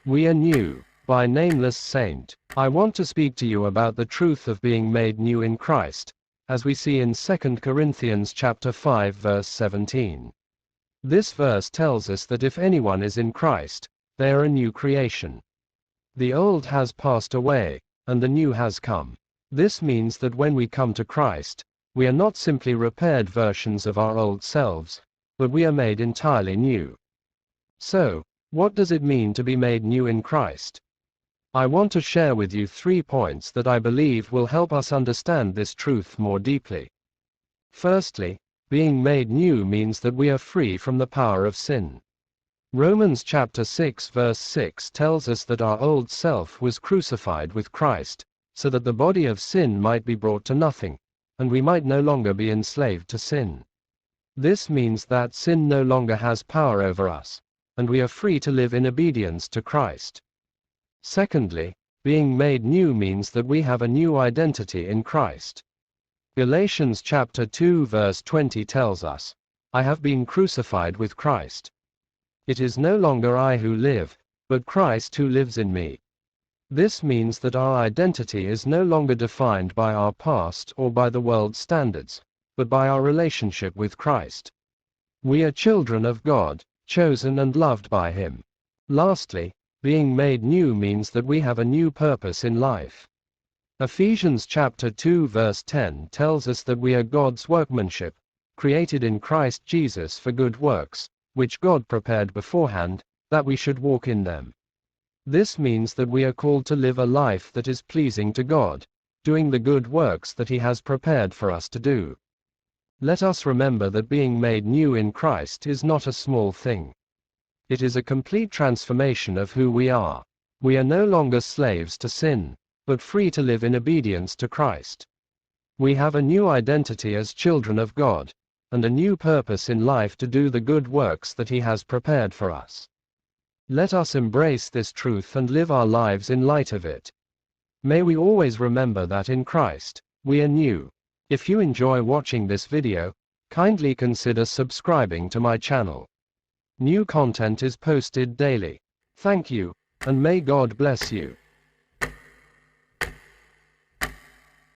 We are new. By Nameless Saint. I want to speak to you about the truth of being made new in Christ, as we see in 2 Corinthians chapter 5 verse 17. This verse tells us that if anyone is in Christ, they are a new creation. The old has passed away, and the new has come. This means that when we come to Christ, we are not simply repaired versions of our old selves, but we are made entirely new. So, what does it mean to be made new in Christ? I want to share with you 3 points that I believe will help us understand this truth more deeply. Firstly, being made new means that we are free from the power of sin. Romans chapter 6 verse 6 tells us that our old self was crucified with Christ, so that the body of sin might be brought to nothing, and we might no longer be enslaved to sin. This means that sin no longer has power over us, and we are free to live in obedience to Christ. Secondly, being made new means that we have a new identity in Christ. Galatians chapter 2 verse 20 tells us, "I have been crucified with Christ. It is no longer I who live, but Christ who lives in me." This means that our identity is no longer defined by our past or by the world's standards, but by our relationship with Christ. We are children of God, chosen and loved by Him. Lastly, being made new means that we have a new purpose in life. Ephesians chapter 2 verse 10 tells us that we are God's workmanship, created in Christ Jesus for good works, which God prepared beforehand, that we should walk in them. This means that we are called to live a life that is pleasing to God, doing the good works that He has prepared for us to do. Let us remember that being made new in Christ is not a small thing. It is a complete transformation of who we are. We are no longer slaves to sin, but free to live in obedience to Christ. We have a new identity as children of God, and a new purpose in life to do the good works that He has prepared for us. Let us embrace this truth and live our lives in light of it. May we always remember that in Christ, we are new. If you enjoy watching this video, kindly consider subscribing to my channel. New content is posted daily. Thank you, and may God bless you.